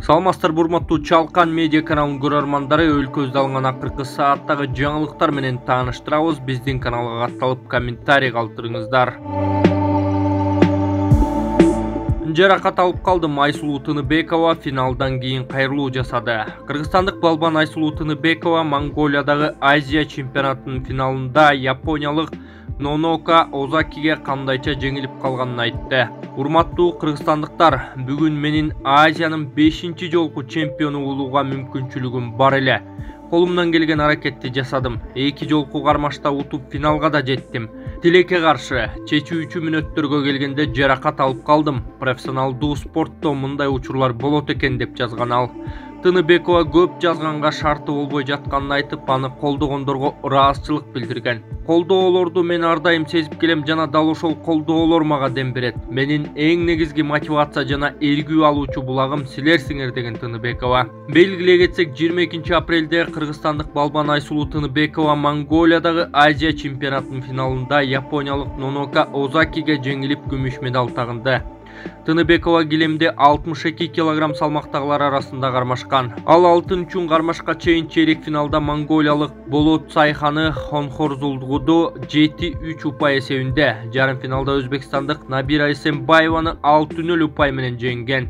Саламатсыздар урматтуу Чалкан медиа каналынын көрөрмандары, өлкөбүздө алынган акыркы сааттагы жаңылыктар менен тааныштырабыз. Биздин каналга катталып комментарий калтырыңыздар. Жаракат алып калды Айсулуу Тыныбекова финалдан кийин кайрылуу жасады. Кыргызстандык балбан Айсулуу Тыныбекова Монголиядагы Азия чемпионатынын финалында япониялык Нонока Озакиге кандайча жеңилип калганын айтты. Урматтуу кыргызстандыктар, бүгүн менин Азиянын 5-чи жолку чемпиону болууга мүмкүнчүлүгүм бар эле. Колумдан келген аракетти жасадым. 2 жолку кармашта утуп финалга да жеттим. Тилекке каршы чечүүчү мүнөттөргө келгенде жаракат алып калдым. Профессионалдуу спортто мындай учурлар болот экен деп жазган ал. Тыныбекова көп жазганга шарты болбой жатканын айтып, аны колдогондорго ыраазычылык билдирген. Колдоолорду мен ар дайым сезип келем жана дал ошол колдоолор мага дем берет. Менин эң негизги мотивация жана эргүү алуучу булагым силерсиңер, деген Тыныбекова. Белгилей кетсек, 22 апрелде кыргызстандык балбан Айсулуу Тыныбекова Монголиядагы Азия чемпионатынын финалында япониялык Нонока Озакиге жеңилип күмүш медаль тагынды. Тыныбекова килемде 62 кг салмактагылар арасында кармашкан. Ал алтын үчүн кармашка чейин чейрек финалда монголиялык Болот Сайханы Хонхорзулгуду 7-3 упай эсебинде, жарым финалда өзбекстандык Набира Эсенбаеваны 6-0 упай менен жеңген.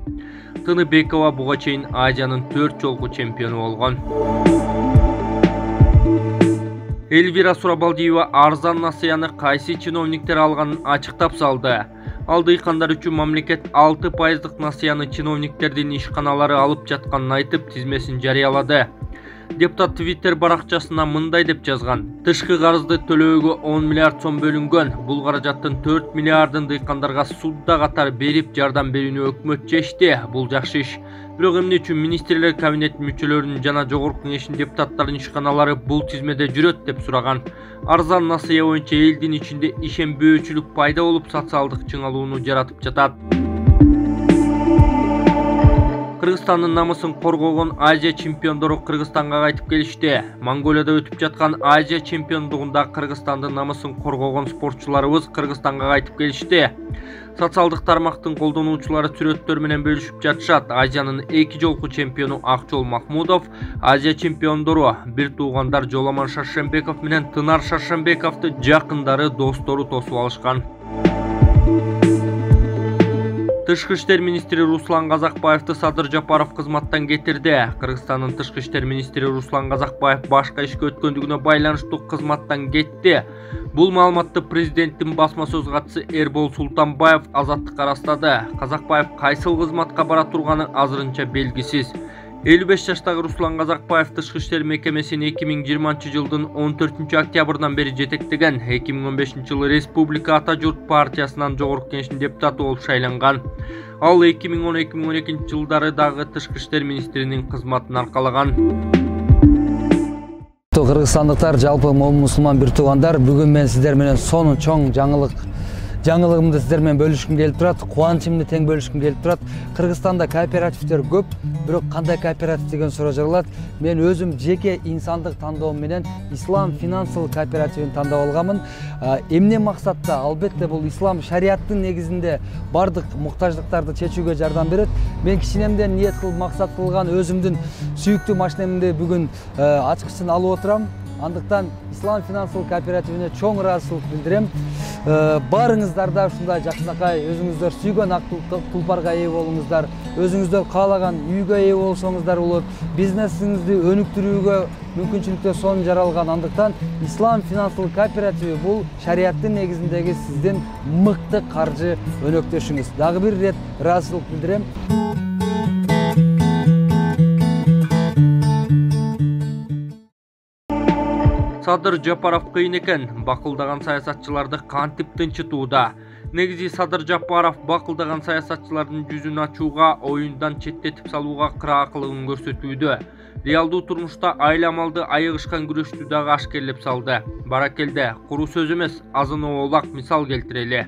Тыныбекова буга чейин Азиянын 4 жолку чемпиону болгон. Эльвира Сурабалдиева арзан насыяны кайсы чиновниктер алганын ачыктап салды. Ал дыйкандар үчүн мамлекет 6% насыяны чиновниктердин ишканалары алып жатканын айтып, тизмесин жарыялады. Депутат Twitter баракчасына мындай деп жазган: тышкы карызды төлөөгө 10 миллиард сом бөлүнгөн. Бул каражаттын 4 миллиардын дыйкандарга судда катар берип жардам берүүнү өкмөт чечти. Бул жакшы иш. Бирок эмне үчүн министрлер кабинетинин мүчөлөрүнүн жана жогорку кеңештин депутаттарынын ишканалары бул тизмеде жүрөт деп сураган. Арзан насыя боюнча элдин ичинде ишенбөөчүлүк пайда болуп, социалдык чыңалууну жаратып жатат. Кыргызстандын намысын коргогон Азия чемпиондору Кыргызстанга кайтып келишти. Монголияда өтүп жаткан Азия чемпиондугунда Кыргызстандын намысын коргогон спортчуларыбыз Кыргызстанга кайтып келишти. Социалдык тармактын колдонуучулары сүрөттөр менен бөлүшүп жатышат. Азиянын 2 жолку чемпиону Акчол Махмудов, Азия чемпиондору бир туугандар Жоламан Шаршембеков менен Тынар Шаршембековду жакындары, достору тосуп алышкан. Тышкы иштер министри Руслан Казакбаевди Садыр Жапаров кызматтан кетирди. Кыргызстандын тышкы иштер министри Руслан Казакбаев башка ишке өткөндүгүнө байланыштуу кызматтан кетти. Бул маалыматты президенттин басма сөз катчысы Эрбол Султанбаев Азаттыкка ырастады. Казакбаев кайсыл кызматка бара турганы азырынча белгисиз. 55 жаштагы Руслан Казакбаев тышкы иштер мекемесин 2020 жылдын 14 октябрдан бери жетектеген. 2015 жылы Республика Ата журт партиясынан жогорку кеңештин депутаты болуп шайланган. Ал 2010-2012 жылдары дагы тышкы иштер министринин кызматын аркалаган. Кыргызстандыктар, жалпы мусулман бир туугандар, бүгүн мен сиздер менен сонун чоң жаңылыгымды сиздер менен бөлүшкүм келип турат, кубанычымды тең бөлүшкүм келип турат. Кыргызстанда кооперативдер көп, бирок кандай кооператив деген суроо жаралат. Мен өзүм жеке инсандык тандоом менен Ислам финансылык кооперативин тандап алганмын. Эмне максатта? Албетте бул ислам шариаттын негизинде бардык муктаждыктарды чечүүгө жардам берет. Мен кичинемден ниет кылып максат кылган өзүмдүн сүйүктүү машинемди бүгүн ачкычын алып отурам. Андыктан Ислам финансылык кооперативине чоң ыраазычылык билдирем. Барыңыздар да ушундай жакшынакай өзүңүздөр сүйгөн ак тулпарга ээ болуңуздар, өзүңүздөр каалаган үйгө ээ болсоңуздар болот. Бизнесиңизди өнүктүрүүгө мүмкүнчүлүктөр сонун жаралган. Андыктан Ислам финансылык кооперативи бул шариаттын негизиндеги сиздин мыкты каржы өнөктөшүңүз. Дагы бир ирет ыраазычылык билдирем. Садыр Жапаров кыйын экен. Бакылдаган саясатчыларды кантип тынчытууда? Негизи Садыр Жапаров бакылдаган саясатчылардын жүзүн ачууга, оюндан четтетип салууга кыраакылыгын көрсөтүүдө. Реалдуу турмушта айламалды айыгышкан күрөштү дагы ашкерлеп салды. Баракелде, куру сөз эмес, азын оолак мисал келтирели.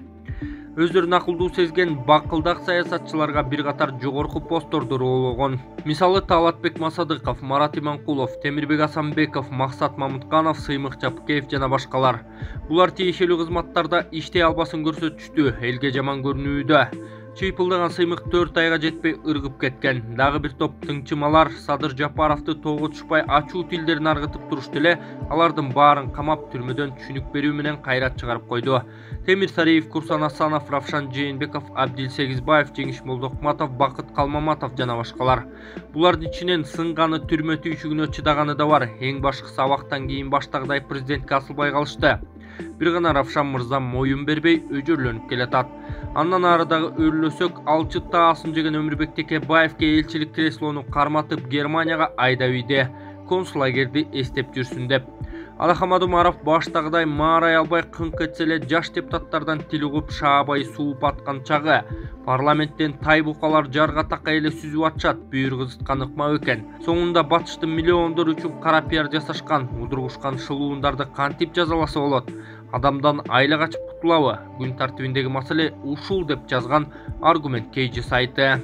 Өздөрүн акылдуу сезген бакылдак саясатчыларга бир катар жогорку постторду роологон. Мисалы Талатбек Масадыков, Марат Иманкулов, Темирбек Асанбеков, Максат Мамытканов, Сыймык Жапкеев жана башкалар. Булар тиешелүү кызматтарда иштей албасын көрсөтүштү, элге жаман көрүнүүдө. Чыйпылдаган сыймык 4 айга жетпей ыргып кеткен. Дагы бир топ тыңчымалар Садыр Жапаровду тоого түшпай ачуу тилдерин аргытып турушты эле алардын баарын камап түрмөдөн түшүнүк берүү менен кайрат чыгарып койду. Темир Сариев, Курсан Асанов, Равшан Жээнбеков, Абдил Сегизбаев, Жеңиш Молдокматов, Бакыт Калмаматов жана башкалар. Булардын ичинен сынганы түрмө түйшүгүнө чыдаганы да бар. Эң башкысы абактан кийин баштагыдай президентке асылбай калышты. Бир гана Равшан мырза моюн бербей өжөрлөнүп келатат. Андан ары дагы өрлөсөк, алчытта асын жеген Өмүрбек Текебаевке элчилик креслону карматып Германияга айдап ийди. Консул лагерди эстеп жүрсүн деп. Алахамад Умаров баштагыдай маарай албай кыңк этсе эле жаш депутаттардан тил угуп шаабай сууп аткан чагы парламенттен тай букалар жарга така эле сүзүп атышат, бүйүр кызыткан ыкмак экен. Соңунда батыштын миллиондор үчүн кара пиар жасашкан, удургушкан шылуундарды кантип жазаласа болот? Адамдан айла качып кутулабы? Күн тартибиндеги маселе ушул деп жазган Аргумент KG сайты.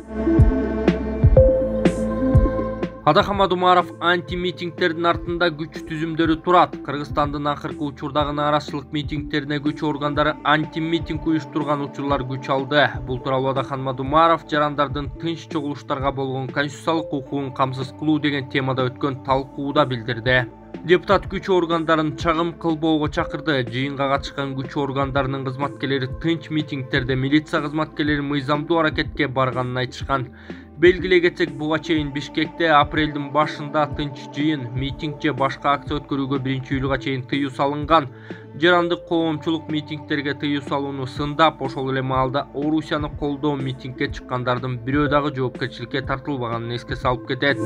Адахамад Умаров анти-митингтердин артында күч түзүмдөрү турат. Кыргызстандын акыркы учурдагы нааразычылык митингтерине күч органдары анти-митинг уюштурган учурлар күч алды. Бул тууралуу Адахамад Умаров жарандардын тынч чогулуштарга болгон конституциялык укугун камсыз кылуу деген темада өткөн талкууда билдирди. Депутат күч органдарын чагым кылбоого чакырды. Жыйынга катышкан күч органдарынын кызматкерлери тынч митингтерде милиция кызматкерлери мыйзамдуу аракетке барганын айтышкан. Белгилей кетсек, буга чейин Бишкекте апрелдин башында тынч жыйын, митинг же башка акция өткөрүүгө 1-июлга чейин тыюу салынган. Жарандык коомчулук митингтерге тыюу салууну сындап, ошол эле маалда Орусияны колдоо митингге чыккандардын бирөө дагы жоопкерчиликке тартылбаганын эске салып кетет.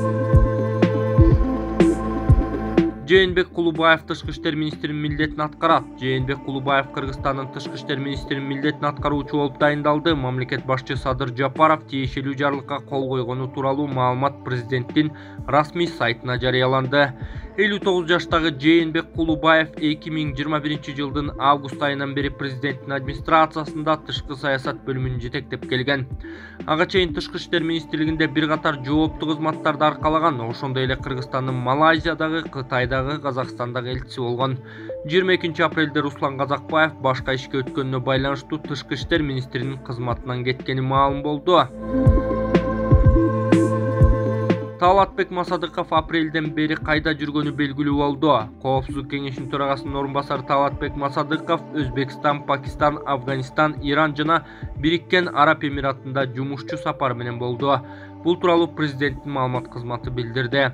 Жээнбек Кулубаев тышкы иштер министринин милдетин аткарат. Жээнбек Кулубаев Кыргызстандын тышкы иштер министринин милдетин аткаруучу болуп дайындалды. Мамлекет башчы Садыр Жапаров тиешелүү жарлыкка кол койгону тууралуу маалымат президенттин расмий сайтына жарыяланды. 59 жаштагы Жээнбек Кулубаев 2021 жылдын август айынан бери президенттин администрациясында тышкы саясат бөлүмүн жетектеп келген. Ага чейин тышкы иштер министрлигинде бир катар жооптуу кызматтарды аркалаган. Ошондой эле Кыргызстандын Малайзиядагы, Кытайдагы, Казакстандагы элчиси болгон. 22 апрелде Руслан Казакбаев башка ишке өткөнүнө байланыштуу тышкы иштер министринин кызматынан кеткени маалым болду. Талатбек Масадыков апрелден бери кайда жүргөнү белгилүү болду. Коопсуздук кеңешинин төрагасынын орун басары Талатбек Масадыков Өзбекстан, Пакистан, Афганистан, Иран жана Бириккен Араб Эмиратында жумушчу сапар менен болду. Бул тууралуу президенттин маалымат кызматы билдирди.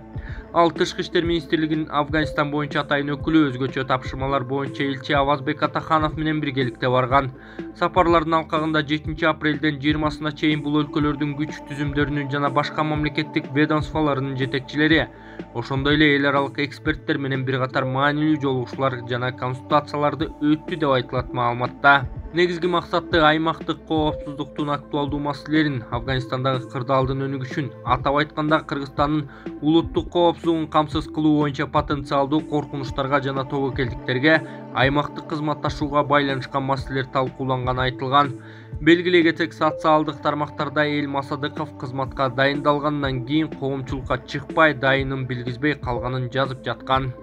Ал тышкы иштер министрлигинин Афганистан боюнча атайын өкүлү өзгөчө тапшырмалар боюнча элчи Авазбек Атаханов менен биргеликте барган. Сапарлардын алкагында 7 апрелден 20-сына чейин бул өлкөлөрдүн күч түзүмдөрүнүн жана башка мамлекеттик ведомстволорунун жетекчилери, ошондой эле эл аралык эксперттер менен бир катар маанилүү жолугушуулар жана консультацияларды өттү деп айтылат маалыматта. Негизги максаты аймактык коопсуздуктун актуалдуу маселелерин, Афганистандагы кырдаалдын өнүгүшүн, атап айтканда Кыргызстандын улуттук коопсуздугун камсыз кылуу боюнча потенциалдуу коркунучтарга жана тобокелдиктерге аймактык кызматташууга байланышкан маселелер талкууланганы айтылган. Белгилей кетсек, социалдык тармактарда эл Масадыков кызматка дайындалгандан кийин коомчулукка чыкпай, дайынын билгизбей калганын жазып жаткан.